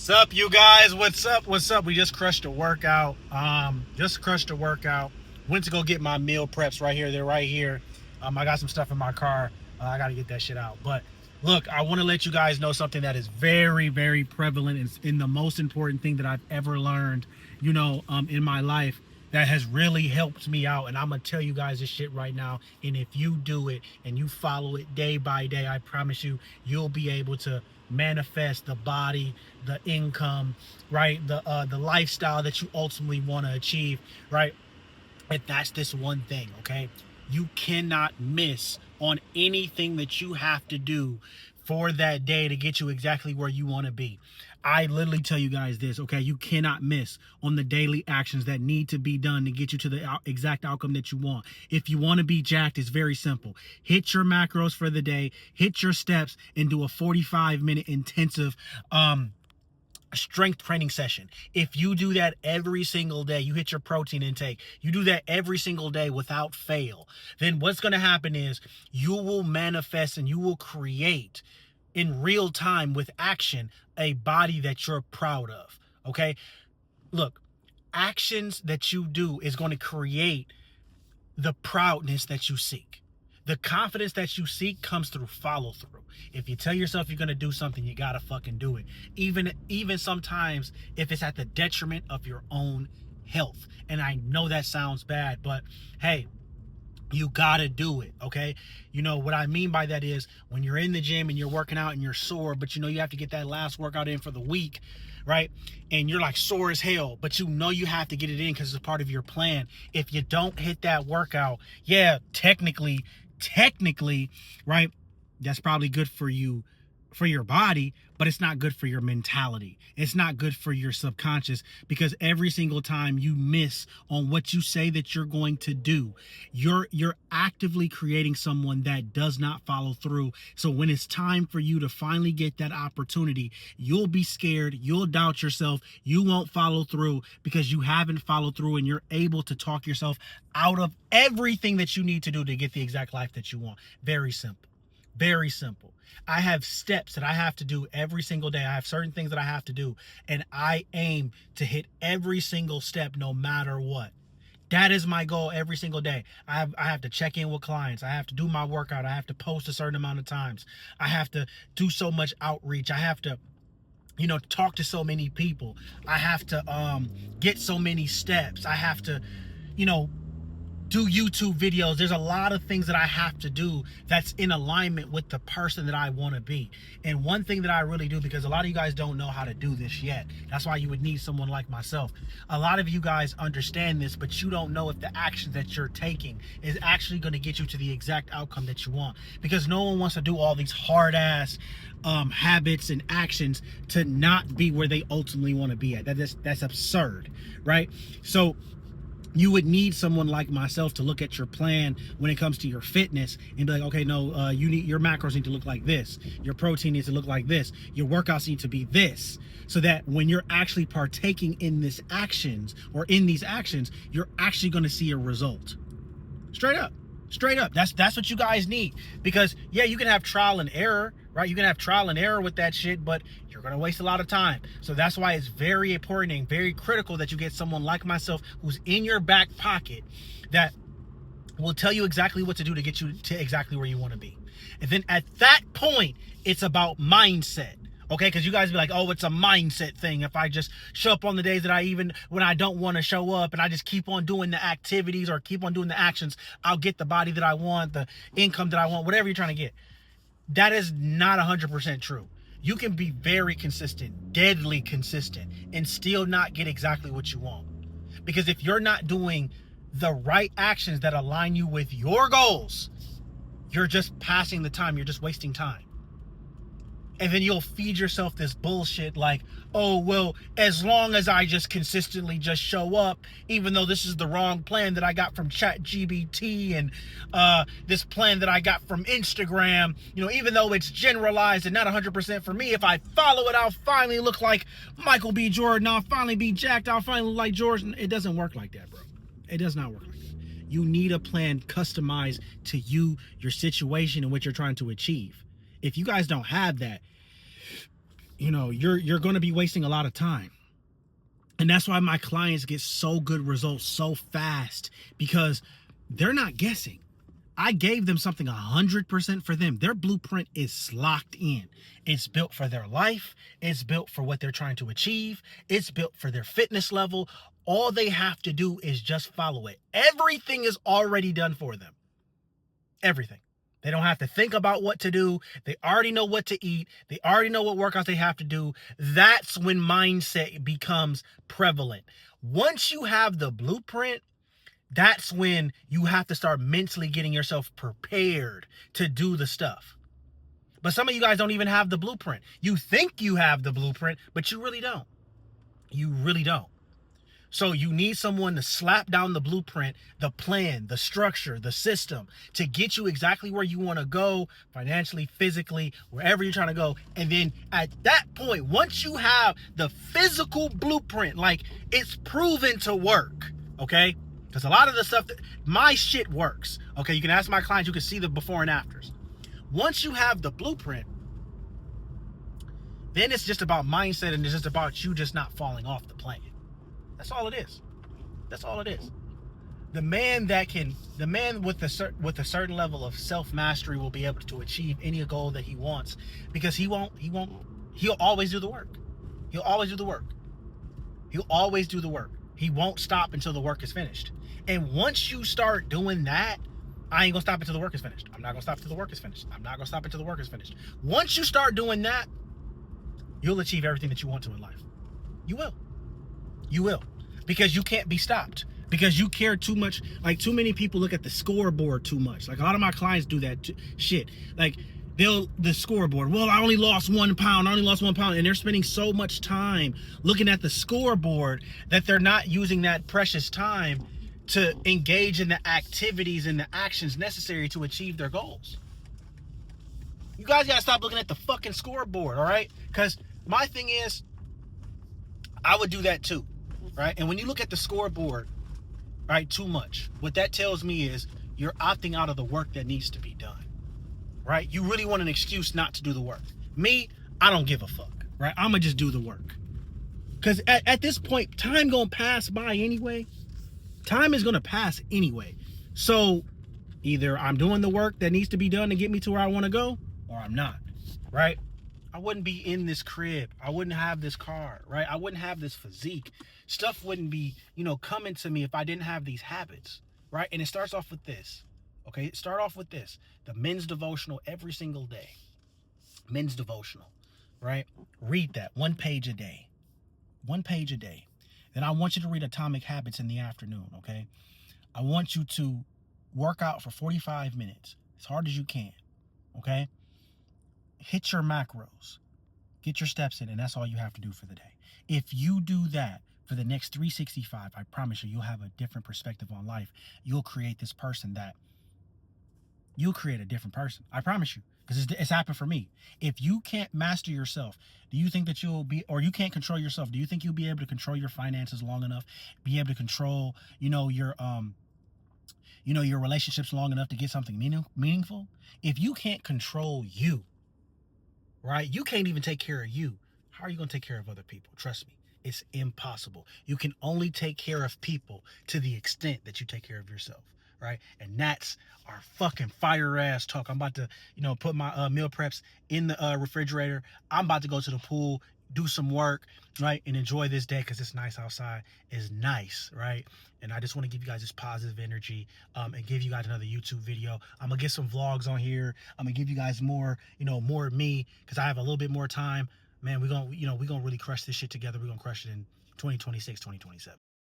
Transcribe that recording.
What's up, you guys? What's up? What's up? We just crushed a workout. Went to go get my meal preps right here. They're right here. I got some stuff in my car. I got to get that shit out. But look, I want to let you guys know something that is very, very prevalent and in the most important thing that I've ever learned, in my life that has really helped me out. And I'm going to tell you guys this shit right now. And if you do it and you follow it day by day, I promise you, you'll be able to manifest the body, the income, right? The lifestyle that you ultimately want to achieve, right? And that's this one thing, okay? You cannot miss on anything that you have to do for that day to get you exactly where you want to be. I literally tell you guys this, okay? You cannot miss on the daily actions that need to be done to get you to the exact outcome that you want. If you want to be jacked, it's very simple. Hit your macros for the day, hit your steps, and do a 45-minute intensive strength training session. If you do that every single day, you hit your protein intake, you do that every single day without fail, then what's going to happen is you will manifest and you will create in real time with action a body that you're proud of. Okay? Look, actions that you do is going to create the proudness that you seek. The confidence that you seek comes through follow through. If you tell yourself you're going to do something, you got to fucking do it. Even sometimes if it's at the detriment of your own health. And I know that sounds bad, but hey, you gotta do it, okay? What I mean by that is when you're in the gym and you're working out and you're sore, but you have to get that last workout in for the week, right? And you're like sore as hell, but you have to get it in because it's part of your plan. If you don't hit that workout, yeah, technically, right? That's probably good for you, for your body, but it's not good for your mentality. It's not good for your subconscious, because every single time you miss on what you say that you're going to do, you're actively creating someone that does not follow through. So when it's time for you to finally get that opportunity, you'll be scared, you'll doubt yourself, you won't follow through because you haven't followed through, and you're able to talk yourself out of everything that you need to do to get the exact life that you want. Very simple. Very simple. I have steps that I have to do every single day. I have certain things that I have to do, and I aim to hit every single step no matter what. That is my goal every single day. I have to check in with clients. I have to do my workout. I have to post a certain amount of times. I have to do so much outreach. I have to talk to so many people. I have to get so many steps. I have to do YouTube videos. There's a lot of things that I have to do that's in alignment with the person that I want to be. And one thing that I really do, because a lot of you guys don't know how to do this yet, that's why you would need someone like myself. A lot of you guys understand this, but you don't know if the action that you're taking is actually going to get you to the exact outcome that you want. Because no one wants to do all these hard ass habits and actions to not be where they ultimately want to be at. That's absurd, right? So you would need someone like myself to look at your plan when it comes to your fitness and be like, okay, no, your macros need to look like this. Your protein needs to look like this. Your workouts need to be this. So that when you're actually partaking in these actions, you're actually going to see a result. Straight up. That's what you guys need. Because yeah, you can have trial and error, right? You can have trial and error with that shit, but you're going to waste a lot of time. So that's why it's very important and very critical that you get someone like myself who's in your back pocket that will tell you exactly what to do to get you to exactly where you want to be. And then at that point, it's about mindset. Okay, because you guys be like, oh, it's a mindset thing. If I just show up on the days that when I don't want to show up, and I just keep on doing the activities or keep on doing the actions, I'll get the body that I want, the income that I want, whatever you're trying to get. That is not 100% true. You can be very consistent, deadly consistent, and still not get exactly what you want. Because if you're not doing the right actions that align you with your goals, you're just passing the time. You're just wasting time. And then you'll feed yourself this bullshit like, oh, well, as long as I just consistently just show up, even though this is the wrong plan that I got from ChatGPT and this plan that I got from Instagram, even though it's generalized and not 100% for me, if I follow it, I'll finally look like Michael B. Jordan. I'll finally be jacked. I'll finally look like Jordan. It doesn't work like that, bro. It does not work like that. You need a plan customized to you, your situation, and what you're trying to achieve. If you guys don't have that, you're going to be wasting a lot of time. And that's why my clients get so good results so fast, because they're not guessing. I gave them something 100% for them. Their blueprint is locked in. It's built for their life. It's built for what they're trying to achieve. It's built for their fitness level. All they have to do is just follow it. Everything is already done for them. Everything. They don't have to think about what to do. They already know what to eat. They already know what workouts they have to do. That's when mindset becomes prevalent. Once you have the blueprint, that's when you have to start mentally getting yourself prepared to do the stuff. But some of you guys don't even have the blueprint. You think you have the blueprint, but you really don't. You really don't. So you need someone to slap down the blueprint, the plan, the structure, the system to get you exactly where you want to go financially, physically, wherever you're trying to go. And then at that point, once you have the physical blueprint, like it's proven to work, okay? Because a lot of the stuff, my shit works, okay? You can ask my clients, you can see the before and afters. Once you have the blueprint, then it's just about mindset, and it's just about you just not falling off the plan. That's all it is. That's all it is. The man with a certain level of self-mastery will be able to achieve any goal that he wants, because he'll always do the work. He'll always do the work. He'll always do the work. He won't stop until the work is finished. And once you start doing that, I ain't gonna stop until the work is finished. I'm not gonna stop until the work is finished. I'm not gonna stop until the work is finished. Once you start doing that, you'll achieve everything that you want to in life. You will. You will. Because you can't be stopped. Because you care too much. Like, too many people look at the scoreboard too much. Like, a lot of my clients do that shit. Like, the scoreboard. Well, I only lost 1 pound. I only lost 1 pound. And they're spending so much time looking at the scoreboard that they're not using that precious time to engage in the activities and the actions necessary to achieve their goals. You guys gotta stop looking at the fucking scoreboard, all right? Because my thing is, I would do that too, right? And when you look at the scoreboard, right, too much, what that tells me is you're opting out of the work that needs to be done, right? You really want an excuse not to do the work. Me, I don't give a fuck, right? I'm gonna just do the work. Because at this point, time gonna pass by anyway. Time is gonna pass anyway. So either I'm doing the work that needs to be done to get me to where I want to go, or I'm not, right? I wouldn't be in this crib. I wouldn't have this car, right? I wouldn't have this physique. Stuff wouldn't be, coming to me if I didn't have these habits, right? And it starts off with this, okay? Start off with this. The men's devotional every single day. Men's devotional, right? Read that 1 page a day. 1 page a day. Then I want you to read Atomic Habits in the afternoon, okay? I want you to work out for 45 minutes, as hard as you can, okay? Hit your macros. Get your steps in, and that's all you have to do for the day. If you do that for the next 365, I promise you'll have a different perspective on life. You'll create this person that... You'll create a different person. I promise you. Because it's happened for me. If you can't master yourself, do you think that you can't control yourself? Do you think you'll be able to control your finances long enough? Be able to control, your relationships long enough to get something meaningful? If you can't control you, right? You can't even take care of you. How are you going to take care of other people? Trust me, it's impossible. You can only take care of people to the extent that you take care of yourself, right? And that's our fucking fire ass talk. I'm about to, put my meal preps in the refrigerator. I'm about to go to the pool, do some work, right? And enjoy this day because it's nice outside. It's nice, right? And I just want to give you guys this positive energy and give you guys another YouTube video. I'm going to get some vlogs on here. I'm going to give you guys more, more of me because I have a little bit more time. Man, we're going to really crush this shit together. We're going to crush it in 2026, 2027.